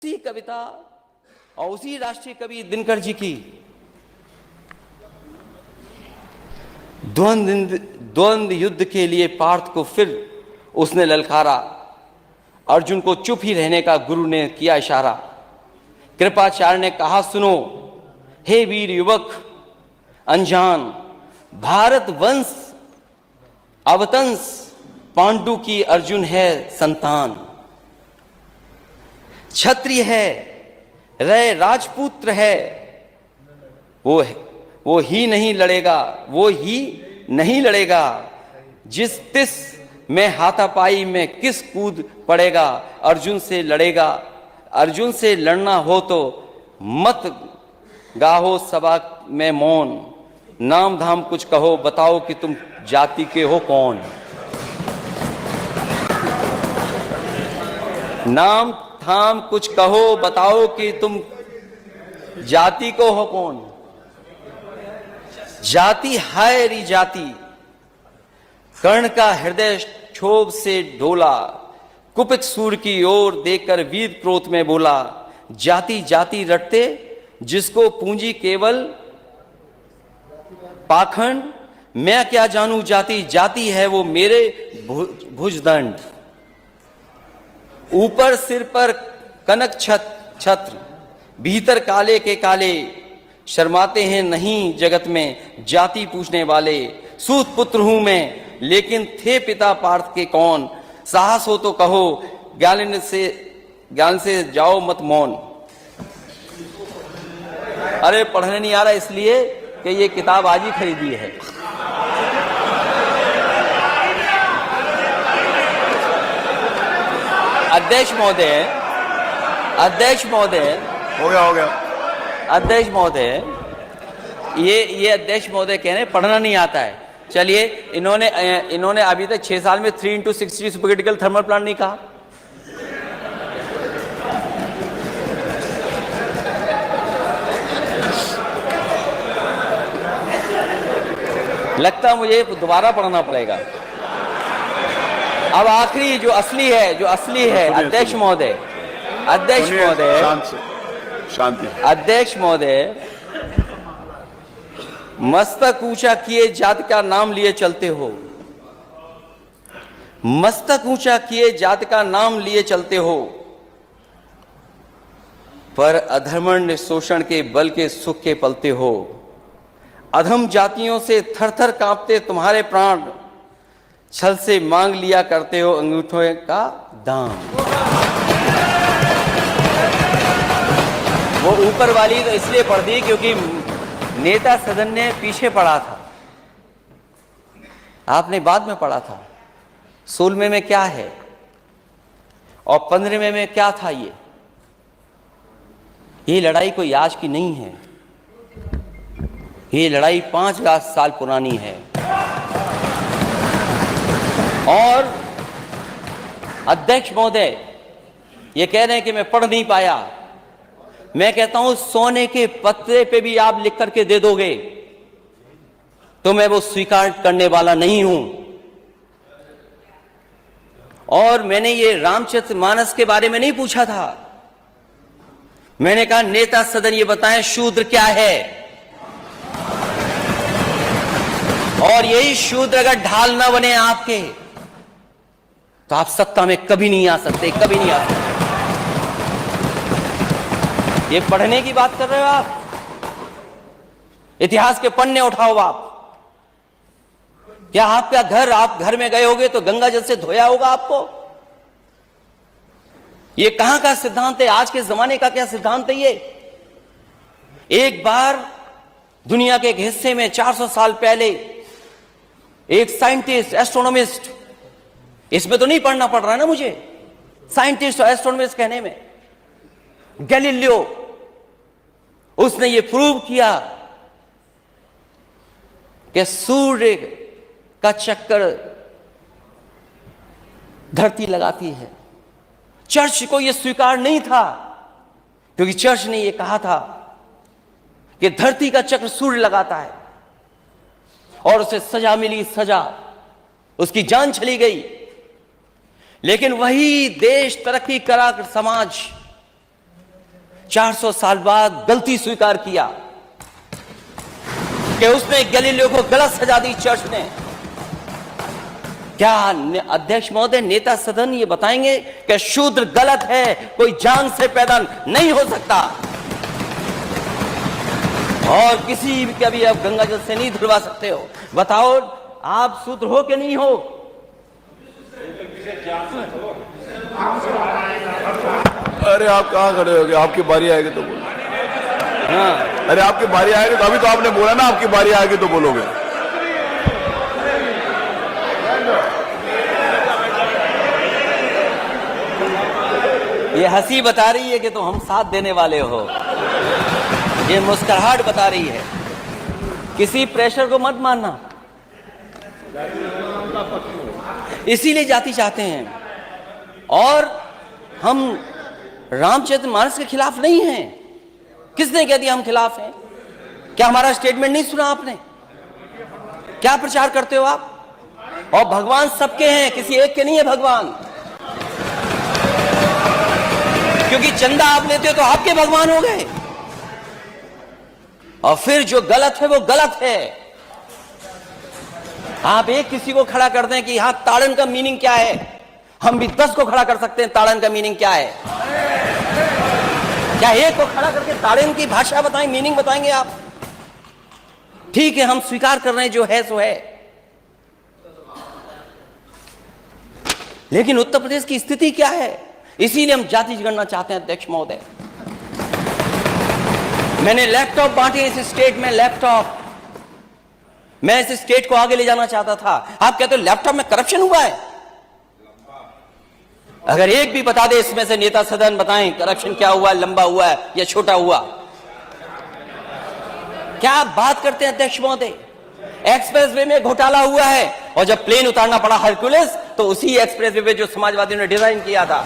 उसी कविता और उसी राष्ट्रीय कवि दिनकर जी की द्वंद्व युद्ध के लिए पार्थ को फिर उसने ललकारा। अर्जुन को चुप ही रहने का गुरु ने किया इशारा। कृपाचार्य ने कहा सुनो हे वीर युवक अनजान, भारत वंश अवतंस पांडु की अर्जुन है संतान। क्षत्रिय है रय राजपुत्र है, वो ही नहीं लड़ेगा। जिस तिस में हाथापाई में किस कूद पड़ेगा, अर्जुन से लड़ेगा। अर्जुन से लड़ना हो तो मत गाहो सभा में मौन, नाम धाम कुछ कहो बताओ कि तुम जाति के हो कौन। नाम धाम कुछ कहो बताओ कि तुम जाति को हो कौन। जाति है री जाति, कर्ण का हृदय क्षोभ से डोला। कुपित सूर की ओर देखकर वीर क्रोध में बोला, जाति जाति रटते जिसको पूंजी केवल पाखंड। मैं क्या जानू जाति, जाति है वो मेरे भुजदंड। ऊपर सिर पर कनक छत्र, भीतर काले के काले। शर्माते हैं नहीं जगत में जाति पूछने वाले। सूत पुत्र हूं मैं लेकिन थे पिता पार्थ के कौन। साहस हो तो कहो ज्ञान से जाओ मत मौन। अरे पढ़ने नहीं आ रहा इसलिए कि ये किताब आज ही खरीदी है। अध्यक्ष महोदय हो गया अध्यक्ष महोदय, ये अध्यक्ष महोदय कह रहे हैं पढ़ना नहीं आता है। चलिए इन्होंने अभी तक 6 साल में 3x60 सुपरक्रिटिकल थर्मल प्लांट नहीं कहा। लगता मुझे दोबारा पढ़ना पड़ेगा। अब आखिरी जो असली है अध्यक्ष महोदय शांति। अध्यक्ष महोदय, मस्तक ऊंचा किए जाति का नाम लिए चलते हो। मस्तक ऊंचा किए जाति का नाम लिए चलते हो, पर अधर्मण्य शोषण के बल के सुख के पलते हो। अधम जातियों से थर थर कांपते तुम्हारे प्राण, छल से मांग लिया करते हो अंगूठों का दाम। वो ऊपर वाली तो इसलिए पढ़ दी क्योंकि नेता सदन ने पीछे पढ़ा था, आपने बाद में पढ़ा था। 16वें में क्या है और 15वें में क्या था। ये लड़ाई कोई आज की नहीं है, ये लड़ाई 5,000 साल पुरानी है। और अध्यक्ष महोदय ये कह रहे हैं कि मैं पढ़ नहीं पाया। मैं कहता हूं सोने के पत्रे पे भी आप लिख करके दे दोगे तो मैं वो स्वीकार करने वाला नहीं हूं। और मैंने ये रामचरितमानस के बारे में नहीं पूछा था। मैंने कहा नेता सदन ये बताएं शूद्र क्या है। और यही शूद्र अगर ढाल ना बने आपके तो आप सत्ता में कभी नहीं आ सकते, कभी नहीं आ सकते। ये पढ़ने की बात कर रहे हो आप, इतिहास के पन्ने उठाओ आप। क्या आपका घर, आप घर में गए होगे तो गंगा जल से धोया होगा आपको। ये कहां का सिद्धांत है, आज के जमाने का क्या सिद्धांत है ये। एक बार दुनिया के एक हिस्से में 400 साल पहले एक साइंटिस्ट, एस्ट्रोनॉमिस्ट, इसमें तो नहीं पढ़ना पड़ रहा है ना मुझे, साइंटिस्ट और एस्ट्रोनॉमिस्ट कहने में, गैलीलियो, उसने ये प्रूव किया कि सूर्य का चक्कर धरती लगाती है। चर्च को यह स्वीकार नहीं था क्योंकि चर्च ने यह कहा था कि धरती का चक्र सूर्य लगाता है, और उसे सजा मिली, सजा, उसकी जान चली गई। लेकिन वही देश, तरक्की करा समाज, 400 साल बाद गलती स्वीकार किया कि उसने गैलीलियो को गलत सजा दी चर्च ने। क्या अध्यक्ष महोदय, नेता सदन ये बताएंगे कि शूद्र गलत है, कोई जान से पैदा नहीं हो सकता और किसी का भी आप गंगा जल से नहीं धुलवा सकते हो? बताओ, आप शूद्र हो कि नहीं हो? अरे आप कहाँ खड़े हो गए? आपकी बारी आएगी तो बोलो। हाँ, अरे आपकी बारी आएगी तो, अभी तो आपने बोला ना आपकी बारी आएगी तो बोलोगे। ये हंसी बता रही है कि तुम हम साथ देने वाले हो, ये मुस्कुराहट बता रही है। किसी प्रेशर को मत मानना, इसीलिए जाति चाहते हैं। और हम रामचरितमानस के खिलाफ नहीं हैं। किसने कह दिया हम खिलाफ हैं? क्या हमारा स्टेटमेंट नहीं सुना आपने? क्या प्रचार करते हो आप? और भगवान सबके हैं, किसी एक के नहीं है भगवान। क्योंकि चंदा आप लेते हो तो आपके भगवान हो गए, और फिर जो गलत है वो गलत है। आप एक किसी को खड़ा कर दें कि यहां ताड़न का मीनिंग क्या है, हम भी 10 को खड़ा कर सकते हैं ताड़न का मीनिंग क्या है। क्या एक को खड़ा करके ताड़न की भाषा बताएं, मीनिंग बताएंगे आप? ठीक है, हम स्वीकार कर रहे हैं जो है सो है, लेकिन उत्तर प्रदेश की स्थिति क्या है? इसीलिए हम जाति जनगणना चाहते हैं अध्यक्ष महोदय। मैंने लैपटॉप बांटे इस स्टेट में, लैपटॉप। मैं इस स्टेट को आगे ले जाना चाहता था। आप कहते हो लैपटॉप में करप्शन हुआ है? अगर एक भी बता दे इसमें से नेता सदन, बताएं करप्शन क्या हुआ, लंबा हुआ है या छोटा हुआ? क्या आप बात करते हैं अध्यक्ष महोदय? एक्सप्रेसवे में घोटाला हुआ है, और जब प्लेन उतारना पड़ा हरकुलिस, तो उसी एक्सप्रेसवे पे जो समाजवादियों ने डिजाइन किया था